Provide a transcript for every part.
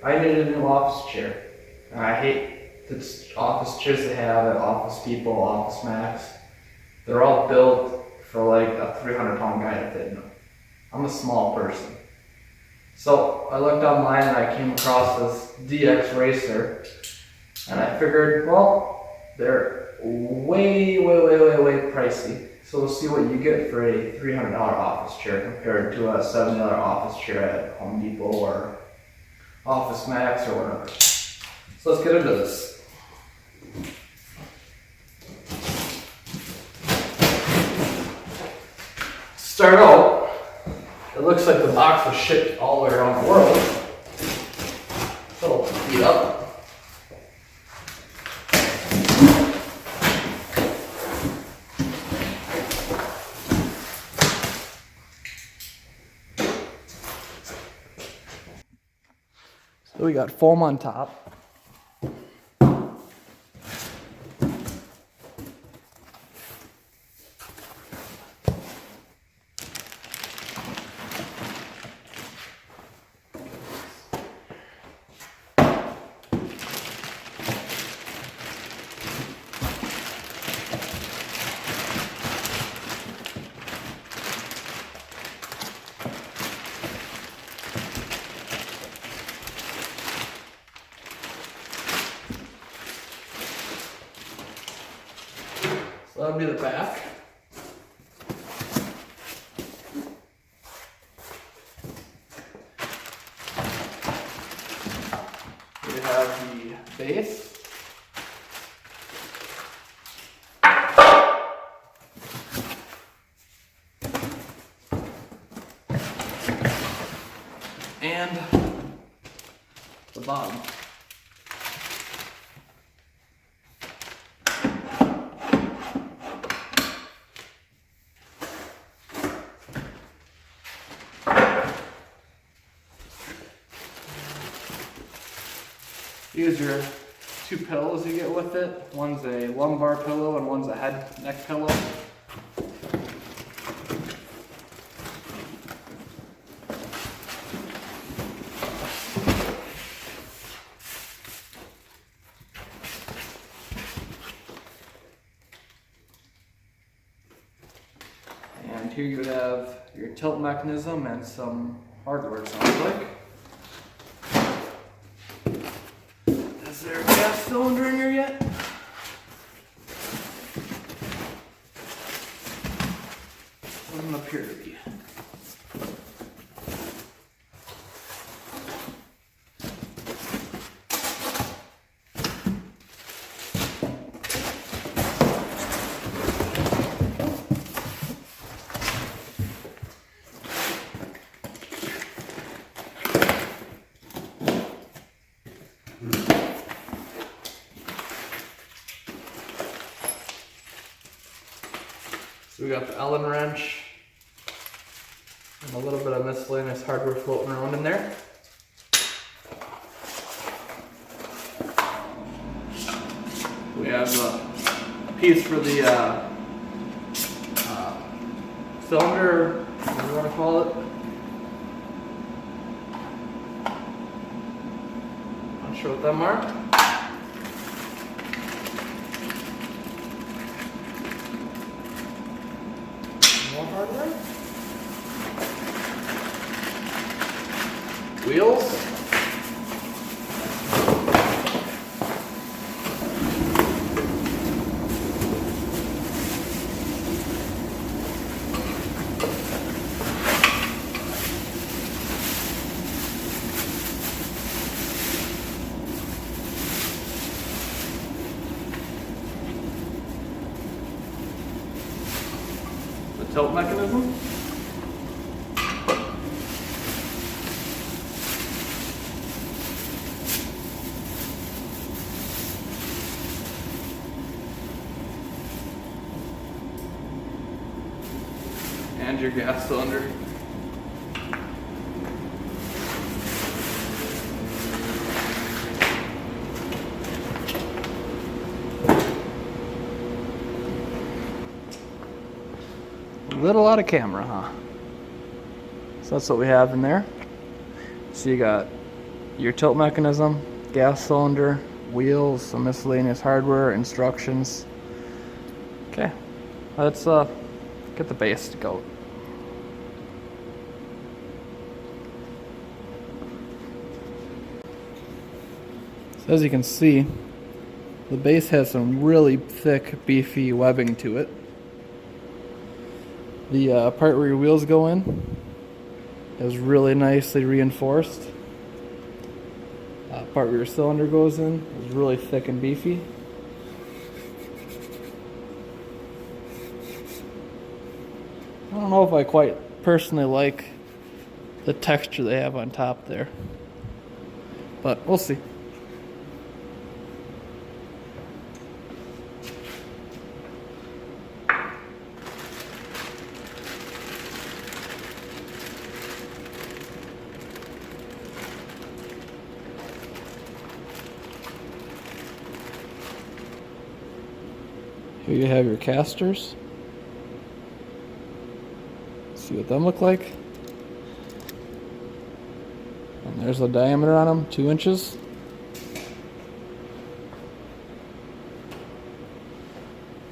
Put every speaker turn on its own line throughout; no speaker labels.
I needed a new office chair. And I hate the office chairs they have at Office Depot, Office Max. They're all built for like a 300-pound guy to fit in them. I'm a small person. So I looked online and I came across this DXRacer, and I figured, well, they're way pricey. So we'll see what you get for a $300 office chair compared to a $70 office chair at Home Depot or Office Max or whatever. So let's get into this. Start out, it looks like the box was shipped all the way around the world. So let's beat up. So we got foam on top. So that'll be the back. We have the base. And the bottom. These are two pillows you get with it. One's a lumbar pillow and one's a head neck pillow. And here you have your tilt mechanism and some hardware, it sounds like. Is there a gas cylinder in here yet? Doesn't appear to be. So we got the Allen wrench and a little bit of miscellaneous hardware floating around in there. We have a piece for the cylinder, what do you want to call it? Not sure what them are. More hardware. Wheels. The tilt mechanism. And your gas cylinder. A little out of camera, huh? So that's what we have in there. So you got your tilt mechanism, gas cylinder, wheels, some miscellaneous hardware, instructions. Okay, let's get the base to go. So as you can see, the base has some really thick, beefy webbing to it. The part where your wheels go in is really nicely reinforced. Part where your cylinder goes in is really thick and beefy. I don't know if I quite personally like the texture they have on top there, but we'll see. Here you have your casters. See what them look like. And there's the diameter on them, 2 inches.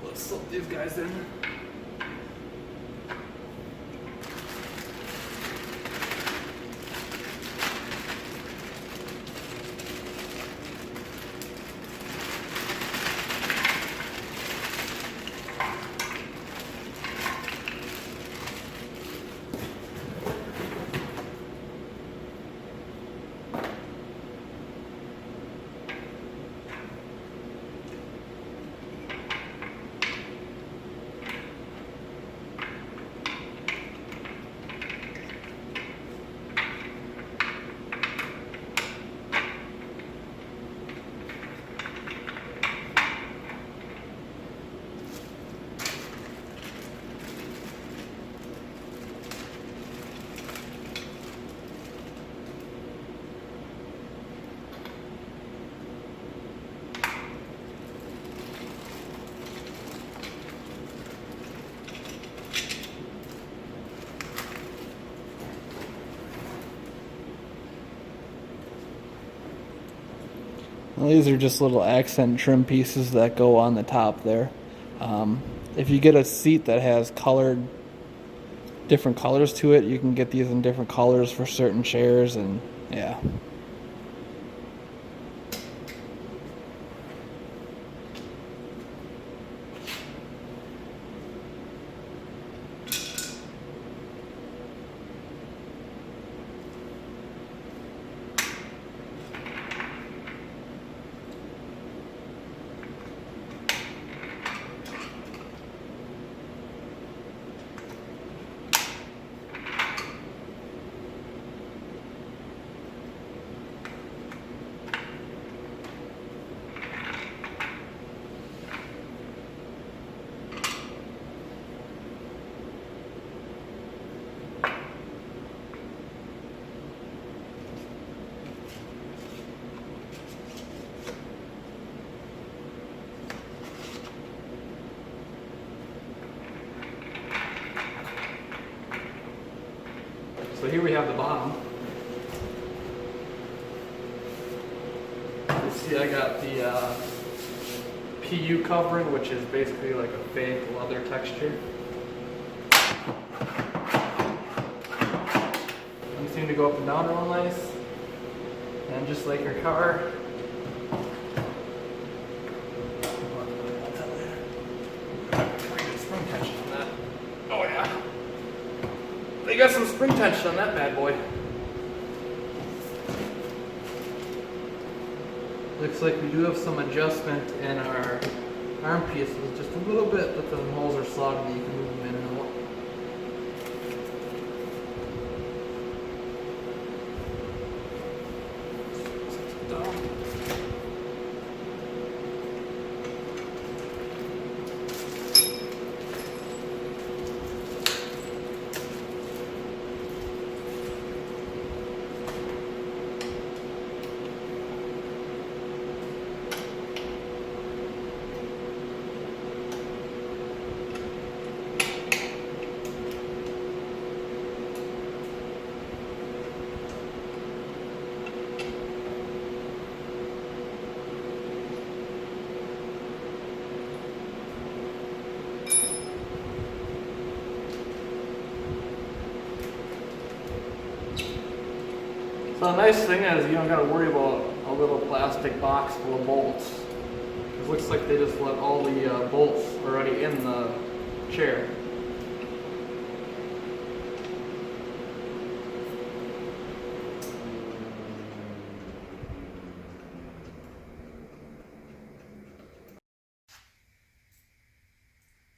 Let's slip these guys in. Well, these are just little accent trim pieces that go on the top there. If you get a seat that has different colors to it, you can get these in different colors for certain chairs, and yeah. So here we have the bottom. You see I got the PU covering, which is basically like a fake leather texture. These seem to go up and down real nice. And just like your car, spring tension on that. Oh yeah. They got some spring tension on that bad boy. Looks like we do have some adjustment in our arm pieces, just a little bit, but the holes are slotted, you can move them in and out. The nice thing is you don't gotta worry about a little plastic box full of bolts. It looks like they just let all the bolts already in the chair.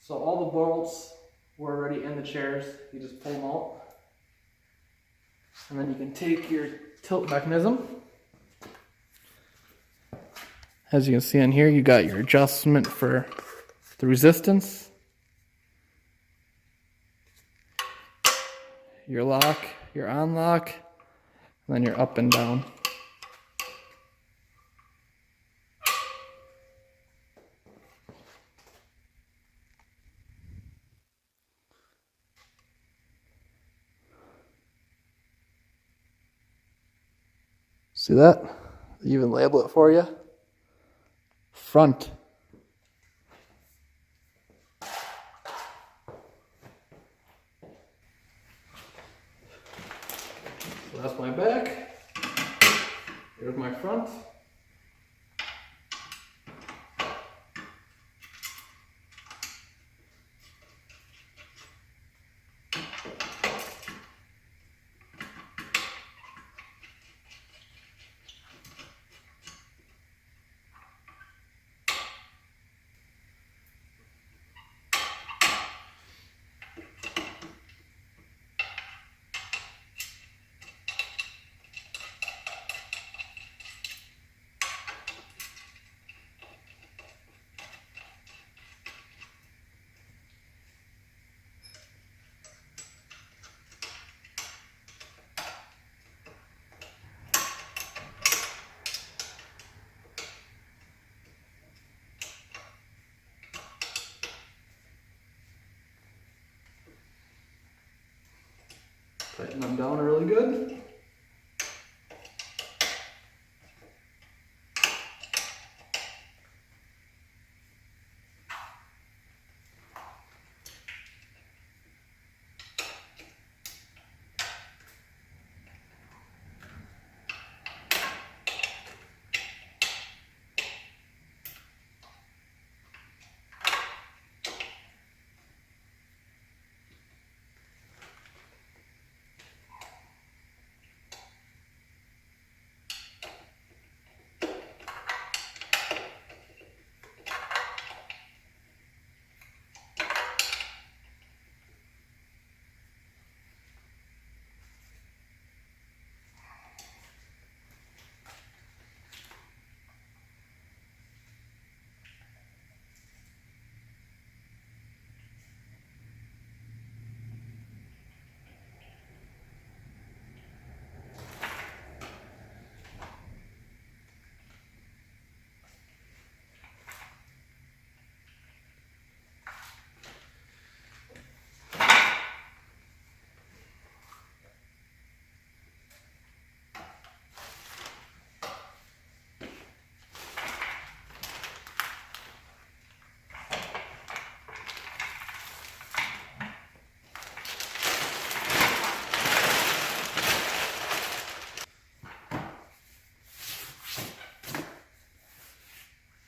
So all the bolts were already in the chairs. You just pull them out. And then you can take your tilt mechanism. As you can see on here, you got your adjustment for the resistance, your lock, your on lock, and then your up and down. See that? They even label it for you. Front. So that's my back. Here's my front. Tighten them down really good.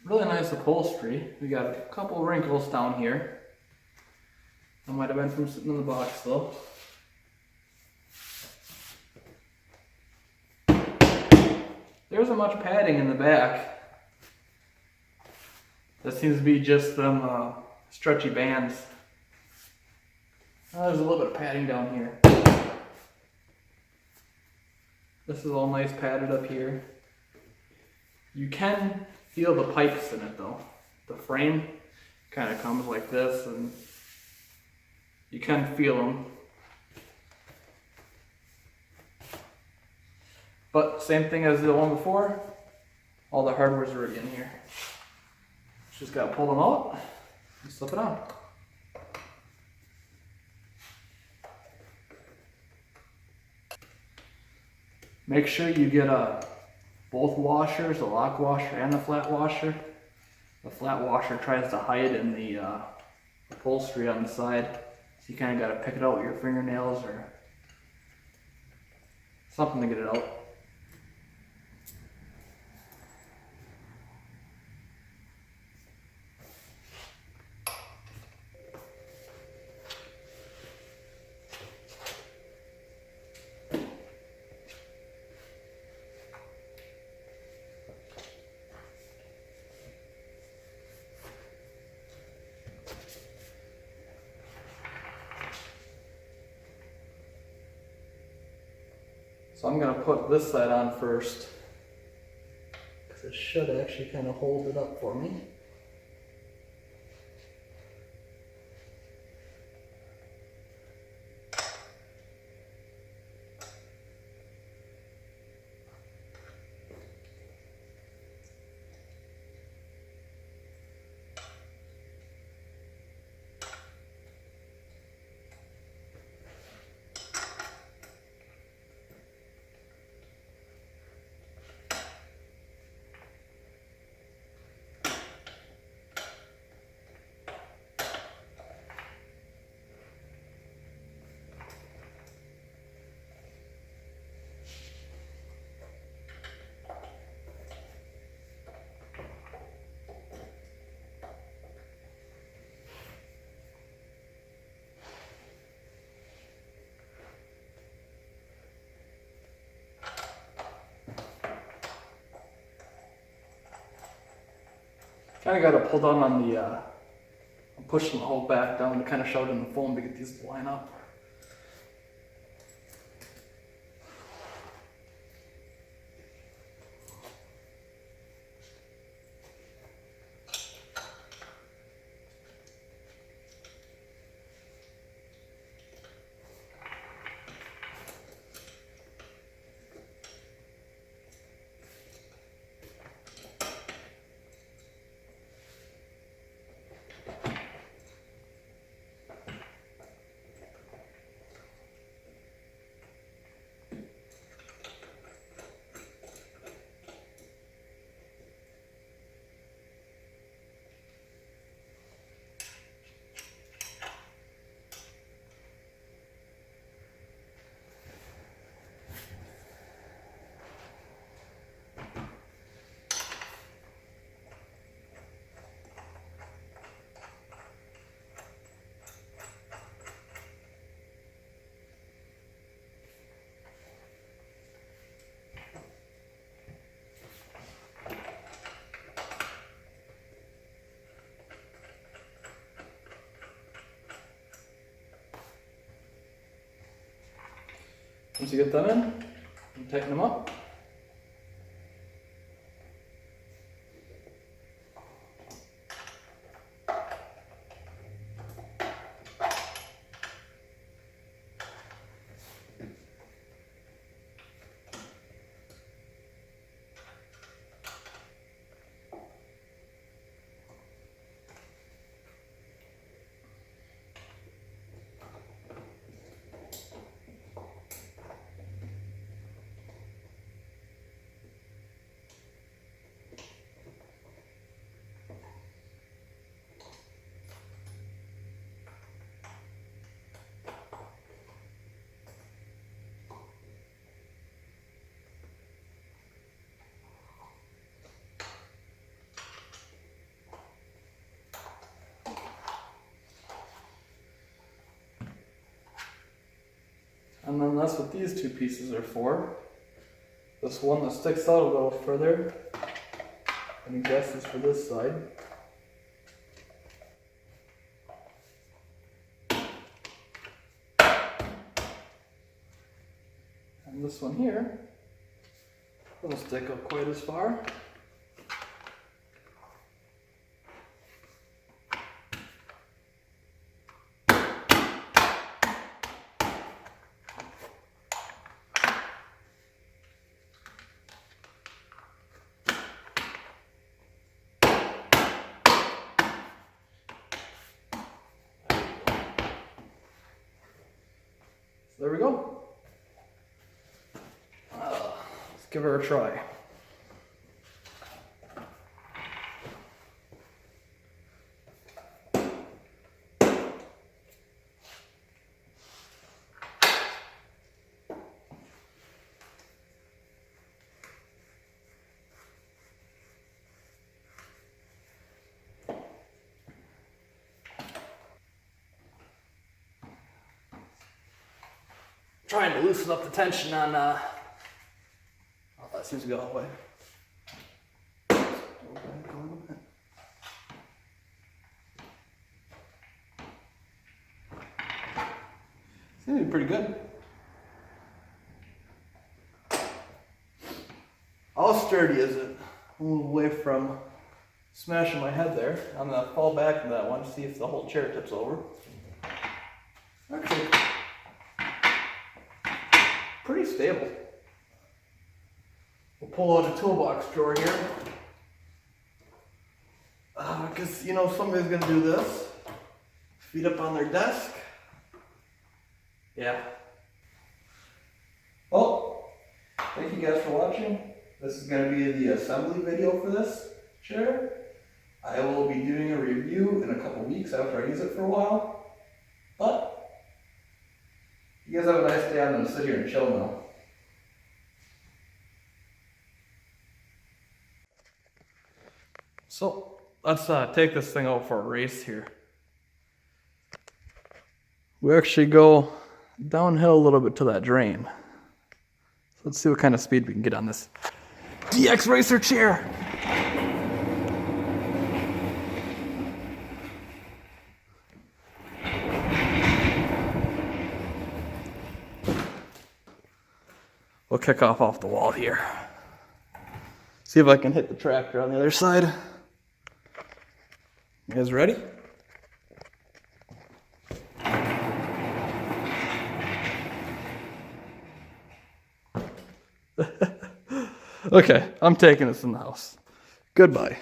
Really nice upholstery. We got a couple wrinkles down here. That might have been from sitting in the box though. There isn't much padding in the back. That seems to be just them stretchy bands. There's a little bit of padding down here. This is all nice padded up here. You can feel the pipes in it though. The frame kind of comes like this and you can feel them. But same thing as the one before, all the hardware's already in here. Just gotta pull them out and slip it on. Make sure you get both washers, the lock washer and the flat washer. The flat washer tries to hide in the upholstery on the side, so you kind of got to pick it out with your fingernails or something to get it out. So I'm gonna put this side on first, because it should actually kind of hold it up for me. Kind of got to pull down on the, I'm pushing the whole back down to kind of shove it in the foam to get these to line up. Once you get them in, you tighten them up. And then that's what these two pieces are for. This one that sticks out a little further, I guess is for this side. And this one here doesn't stick up quite as far. There we go. Let's give her a try. Trying to loosen up the tension on, oh, that seems to go all the way. Seems to be pretty good.
sturdy is it? A little away from smashing my head there. I'm gonna fall back in that one to see if the whole chair tips over. Actually, pretty stable. We'll pull out a toolbox drawer here. Because, you know, somebody's gonna do this. Feet up on their desk. Yeah. Well, thank you guys for watching. This is going to be the assembly video for this chair. I will be doing a review in a couple weeks after I use it for a while. But, you guys have a nice day. I'm going to sit here and chill now. So, let's take this thing out for a race here. We actually go downhill a little bit to that drain. So let's see what kind of speed we can get on this DXRacer chair. We'll kick off the wall here. See if I can hit the tractor on the other side. You guys ready? Okay, I'm taking this in the house. Goodbye.